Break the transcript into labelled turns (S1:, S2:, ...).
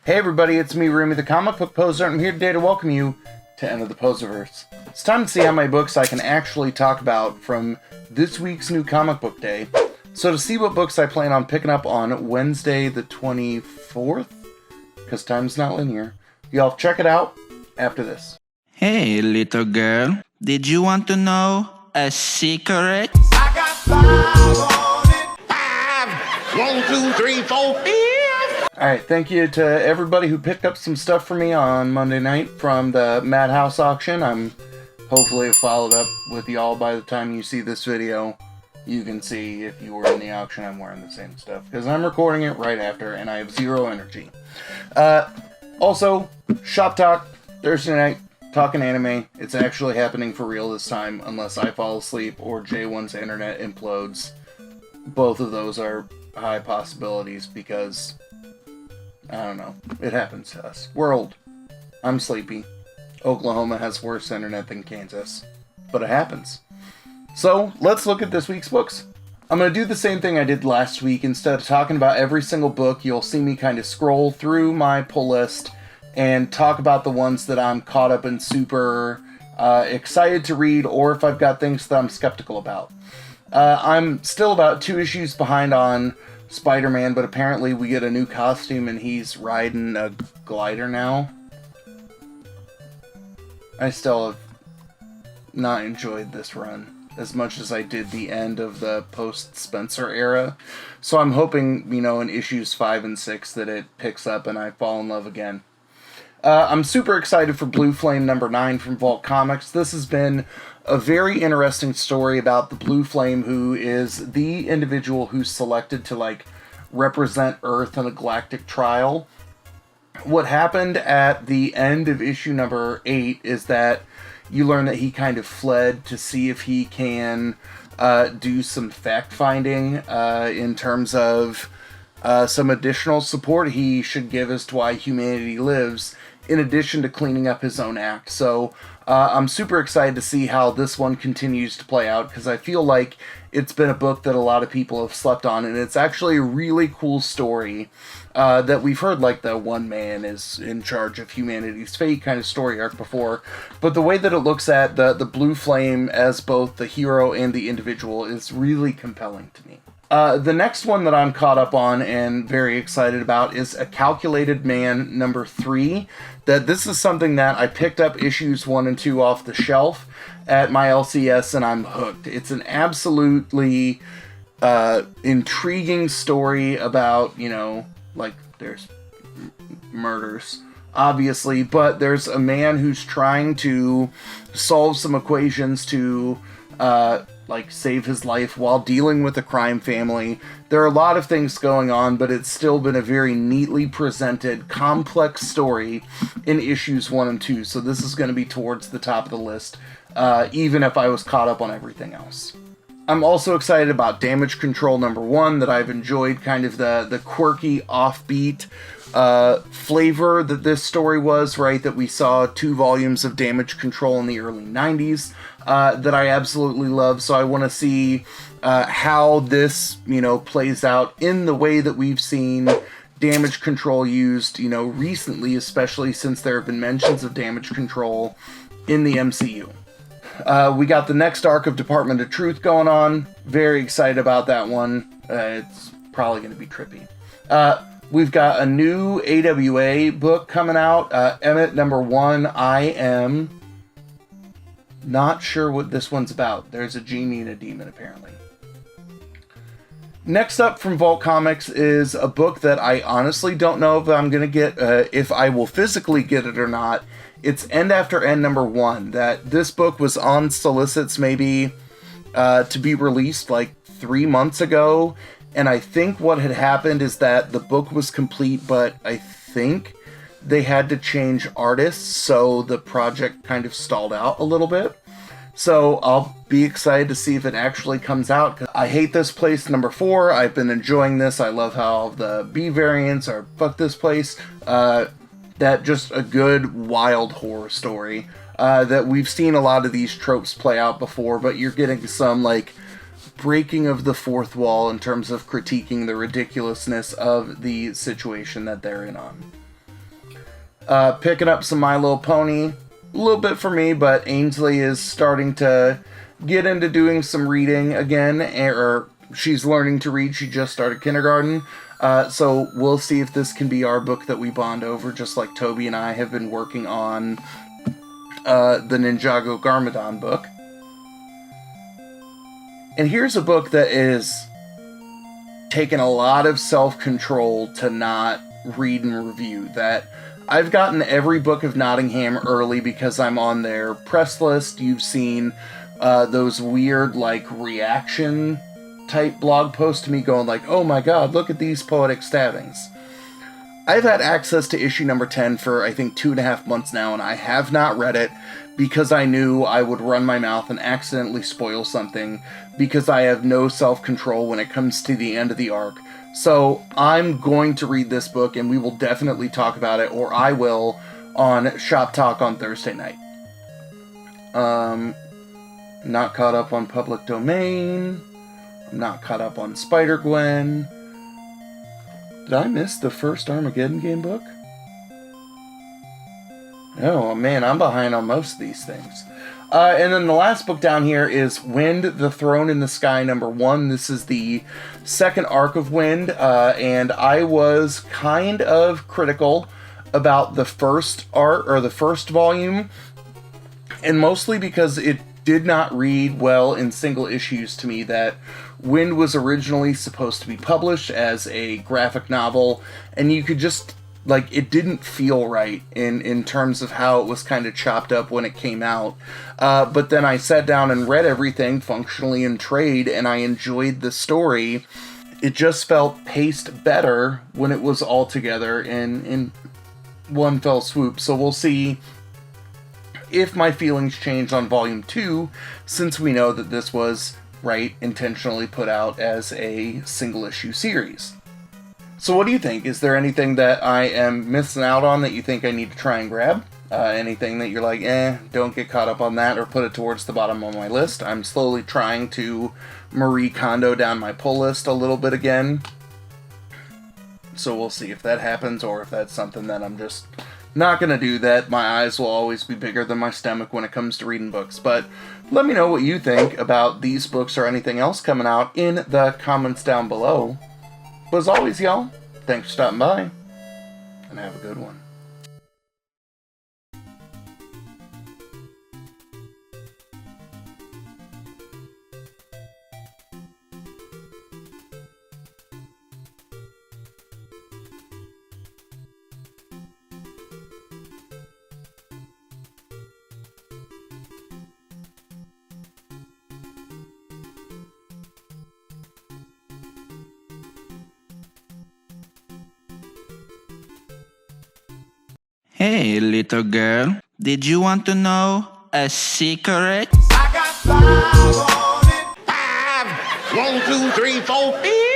S1: Hey everybody, it's me, Remy the Comic Book Poser, and I'm here today to welcome you to Enter the Poserverse. It's time to see how many books I can actually talk about from this week's new comic book day. So to see what books I plan on picking up on Wednesday the 24th, because time's not linear, y'all check it out after this.
S2: Hey little girl, did you want to know a secret?
S3: I got 5 on it. 5, 1, 2, 3, 4, 5.
S1: Alright, thank you to everybody who picked up some stuff for me on Monday night from the Madhouse auction. I'm hopefully followed up with y'all by the time you see this video. You can see if you were in the auction I'm wearing the same stuff, because I'm recording it right after and I have zero energy. Also, Shop Talk, Thursday night, talking anime. It's actually happening for real this time, unless I fall asleep or J1's internet implodes. Both of those are high possibilities because, I don't know, it happens to us. We're old. I'm sleepy. Oklahoma has worse internet than Kansas. But it happens. So, let's look at this week's books. I'm going to do the same thing I did last week. Instead of talking about every single book, you'll see me kind of scroll through my pull list and talk about the ones that I'm caught up and super excited to read, or if I've got things that I'm skeptical about. I'm still about 2 issues behind on Spider-Man, but apparently we get a new costume and he's riding a glider now. I still have not enjoyed this run as much as I did the end of the post-Spencer era. So I'm hoping, in issues 5 and 6 that it picks up and I fall in love again. I'm super excited for Blue Flame number 9 from Vault Comics. This has been a very interesting story about the Blue Flame, who is the individual who's selected to, represent Earth in a galactic trial. What happened at the end of issue number 8 is that you learn that he kind of fled to see if he can do some fact-finding in terms of some additional support he should give as to why humanity lives, in addition to cleaning up his own act. So I'm super excited to see how this one continues to play out, because I feel like it's been a book that a lot of people have slept on, and it's actually a really cool story that we've heard, the one man is in charge of humanity's fate kind of story arc before. But the way that it looks at the Blue Flame as both the hero and the individual is really compelling to me. The next one that I'm caught up on and very excited about is A Calculated Man number 3. This is something that I picked up issues 1 and 2 off the shelf at my LCS and I'm hooked. It's an absolutely intriguing story about, there's murders, obviously, but there's a man who's trying to solve some equations to save his life while dealing with a crime family. There are a lot of things going on, but it's still been a very neatly presented, complex story in issues 1 and 2, so this is going to be towards the top of the list, even if I was caught up on everything else. I'm also excited about Damage Control number 1, that I've enjoyed kind of the quirky, offbeat flavor that this story was, right? That we saw 2 volumes of Damage Control in the early 90s. That I absolutely love, so I want to see how this, plays out in the way that we've seen Damage Control used, recently, especially since there have been mentions of Damage Control in the MCU. We got the next arc of Department of Truth going on. Very excited about that one. It's probably going to be trippy. We've got a new AWA book coming out, Emmett number 1. I am not sure what this one's about. There's a genie and a demon, apparently. Next up from Vault Comics is a book that I honestly don't know if I'm going to get, if I will physically get it or not. It's End After End number 1. This book was on solicits maybe to be released 3 months ago. And I think what had happened is that the book was complete, but I think they had to change artists, so the project kind of stalled out a little bit. So I'll be excited to see if it actually comes out. I hate this place number 4. I've been enjoying this. I love how the B variants are fuck this place. That just a good wild horror story. That we've seen a lot of these tropes play out before, but you're getting some breaking of the fourth wall in terms of critiquing the ridiculousness of the situation that they're in on. Picking up some My Little Pony. A little bit for me, but Ainsley is starting to get into doing some reading again, or she's learning to read. She just started kindergarten. So we'll see if this can be our book that we bond over, just like Toby and I have been working on the Ninjago Garmadon book. And here's a book that is taken a lot of self-control to not read and review. That I've gotten every book of Nottingham early because I'm on their press list. You've seen those weird, like, reaction type blog posts to me going like, oh my god, look at these poetic stabbings. I've had access to issue number 10 for, I think, 2.5 months now, and I have not read it because I knew I would run my mouth and accidentally spoil something, because I have no self-control when it comes to the end of the arc. So I'm going to read this book, and we will definitely talk about it, or I will, on Shop Talk on Thursday night. Not caught up on Public Domain. I'm not caught up on Spider-Gwen. Did I miss the first Armageddon game book? Oh man, I'm behind on most of these things. And then the last book down here is Wind, the Throne in the Sky, #1. This is the second arc of Wind, and I was kind of critical about the first arc, or the first volume, and mostly because it did not read well in single issues to me. That Wind was originally supposed to be published as a graphic novel, and you could just, like, it didn't feel right in terms of how it was kind of chopped up when it came out. But then I sat down and read everything functionally in trade, and I enjoyed the story. It just felt paced better when it was all together in one fell swoop. So we'll see if my feelings change on Volume 2, since we know that this was, right, intentionally put out as a single-issue series. So what do you think? Is there anything that I am missing out on that you think I need to try and grab? Anything that you're like, don't get caught up on that, or put it towards the bottom of my list? I'm slowly trying to Marie Kondo down my pull list a little bit again. So we'll see if that happens, or if that's something that I'm just not going to do. That my eyes will always be bigger than my stomach when it comes to reading books. But let me know what you think about these books or anything else coming out in the comments down below. But as always, y'all, thanks for stopping by, and have a good one.
S2: Hey, little girl, did you want to know a secret?
S3: I got 5 on it. 5, 1, 2, 3, 4, 5.